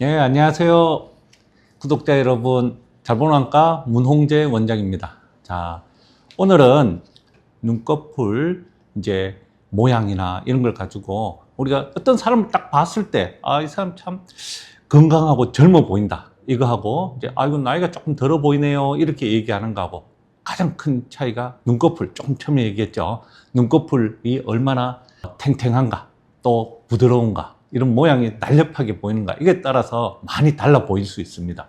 네, 안녕하세요. 구독자 여러분, 잘보는안과 문홍재 원장입니다. 자, 오늘은 눈꺼풀 이제 모양이나 이런 걸 가지고 우리가 어떤 사람을 딱 봤을 때, 이 사람 참 건강하고 젊어 보인다. 이거 하고 이제 이거 나이가 조금 들어 보이네요. 이렇게 얘기하는 거하고 가장 큰 차이가 눈꺼풀, 조금 처음에 얘기했죠. 눈꺼풀이 얼마나 탱탱한가, 또 부드러운가, 이런 모양이 날렵하게 보이는가, 이게 따라서 많이 달라 보일 수 있습니다.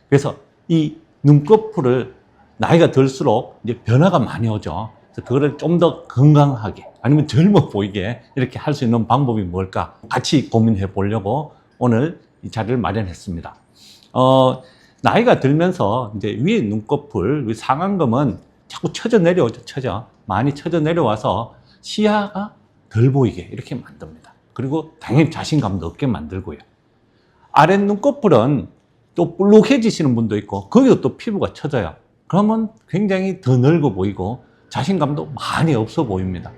그래서 이 눈꺼풀을 나이가 들수록 이제 변화가 많이 오죠. 그래서 그거를 좀 더 건강하게 아니면 젊어 보이게 이렇게 할 수 있는 방법이 뭘까 같이 고민해 보려고 오늘 이 자리를 마련했습니다. 나이가 들면서 이제 위에 눈꺼풀, 위 상안검은 자꾸 처져 내려오죠. 많이 처져 내려와서 시야가 덜 보이게 이렇게 만듭니다. 그리고 당연히 자신감도 없게 만들고요. 아랫 눈꺼풀은 또 볼록해지시는 분도 있고 거기도 또 피부가 처져요. 그러면 굉장히 더 넓어 보이고 자신감도 많이 없어 보입니다.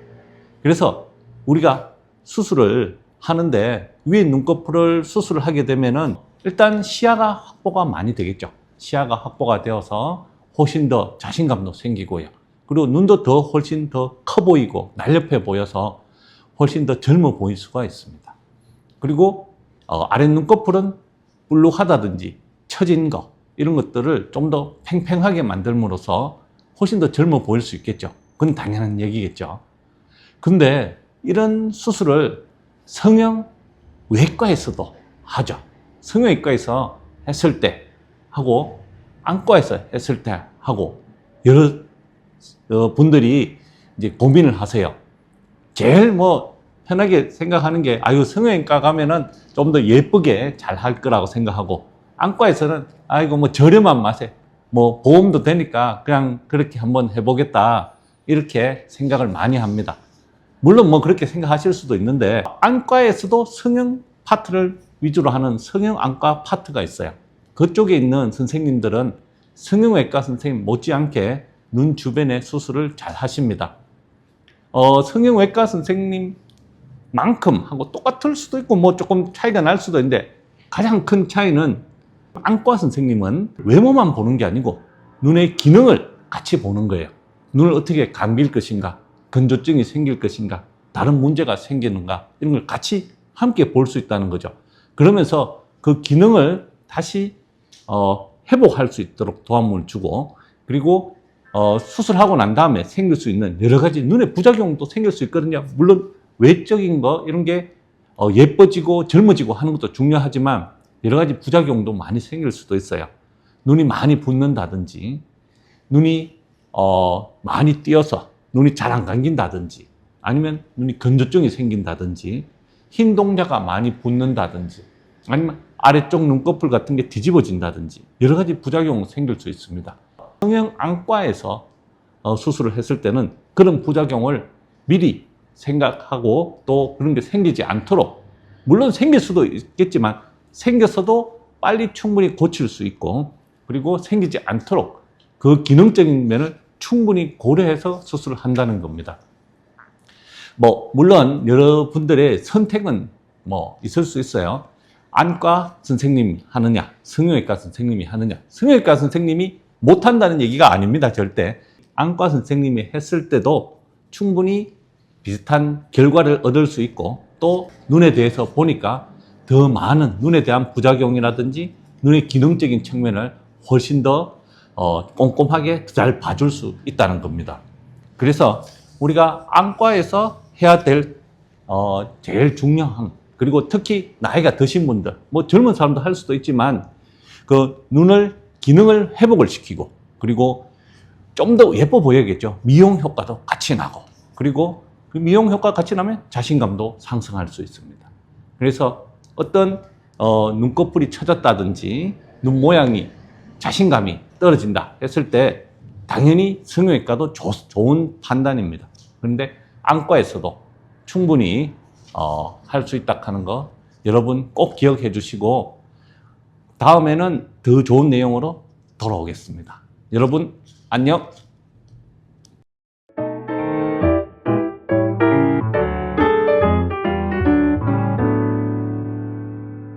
그래서 우리가 수술을 하는데 위에 눈꺼풀을 수술을 하게 되면은 일단 시야가 확보가 많이 되겠죠. 시야가 확보가 되어서 훨씬 더 자신감도 생기고요. 그리고 눈도 훨씬 더 커 보이고 날렵해 보여서 훨씬 더 젊어 보일 수가 있습니다. 그리고 아랫 눈꺼풀은 볼록하다든지 처진 거 이런 것들을 좀 더 팽팽하게 만들므로써 훨씬 더 젊어 보일 수 있겠죠. 그건 당연한 얘기겠죠. 근데 이런 수술을 성형외과에서도 하죠. 성형외과에서 했을 때 하고 안과에서 했을 때 하고 여러 분들이 이제 고민을 하세요. 제일 편하게 생각하는 게 성형외과 가면은 좀 더 예쁘게 잘 할 거라고 생각하고 안과에서는 저렴한 맛에 보험도 되니까 그냥 그렇게 한번 해보겠다 이렇게 생각을 많이 합니다. 물론 그렇게 생각하실 수도 있는데 안과에서도 성형 파트를 위주로 하는 성형안과 파트가 있어요. 그쪽에 있는 선생님들은 성형외과 선생님 못지않게 눈 주변의 수술을 잘 하십니다. 성형외과 선생님만큼 하고 똑같을 수도 있고 조금 차이가 날 수도 있는데 가장 큰 차이는 안과 선생님은 외모만 보는 게 아니고 눈의 기능을 같이 보는 거예요. 눈을 어떻게 감길 것인가, 건조증이 생길 것인가, 다른 문제가 생기는가, 이런 걸 같이 함께 볼 수 있다는 거죠. 그러면서 그 기능을 다시 회복할 수 있도록 도움을 주고, 그리고 수술하고 난 다음에 생길 수 있는 여러 가지 눈의 부작용도 생길 수 있거든요. 물론 외적인 거 이런 게 예뻐지고 젊어지고 하는 것도 중요하지만 여러 가지 부작용도 많이 생길 수도 있어요. 눈이 많이 붓는다든지, 눈이 많이 띄어서 눈이 잘 안 감긴다든지, 아니면 눈이 건조증이 생긴다든지, 흰 동자가 많이 붙는다든지, 아니면 아래쪽 눈꺼풀 같은 게 뒤집어진다든지 여러 가지 부작용이 생길 수 있습니다. 성형안과에서 수술을 했을 때는 그런 부작용을 미리 생각하고 또 그런 게 생기지 않도록, 물론 생길 수도 있겠지만 생겼어도 빨리 충분히 고칠 수 있고, 그리고 생기지 않도록 그 기능적인 면을 충분히 고려해서 수술을 한다는 겁니다. 물론 여러분들의 선택은 있을 수 있어요. 안과 선생님이 하느냐, 성형외과 선생님이 하느냐. 성형외과 선생님이 못한다는 얘기가 아닙니다, 절대. 안과 선생님이 했을 때도 충분히 비슷한 결과를 얻을 수 있고, 또 눈에 대해서 보니까 더 많은 눈에 대한 부작용이라든지 눈의 기능적인 측면을 훨씬 더 꼼꼼하게 잘 봐줄 수 있다는 겁니다. 그래서 우리가 안과에서 해야 될 제일 중요한, 그리고 특히 나이가 드신 분들, 젊은 사람도 할 수도 있지만 그 눈을 기능을 회복을 시키고, 그리고 좀 더 예뻐 보여야겠죠. 미용 효과도 같이 나고, 그리고 그 미용 효과가 같이 나면 자신감도 상승할 수 있습니다. 그래서 어떤 눈꺼풀이 처졌다든지 눈 모양이 자신감이 떨어진다 했을 때 당연히 성형외과도 좋은 판단입니다. 그런데 안과에서도 충분히 할 수 있다 하는 거 여러분 꼭 기억해 주시고, 다음에는 더 좋은 내용으로 돌아오겠습니다. 여러분 안녕.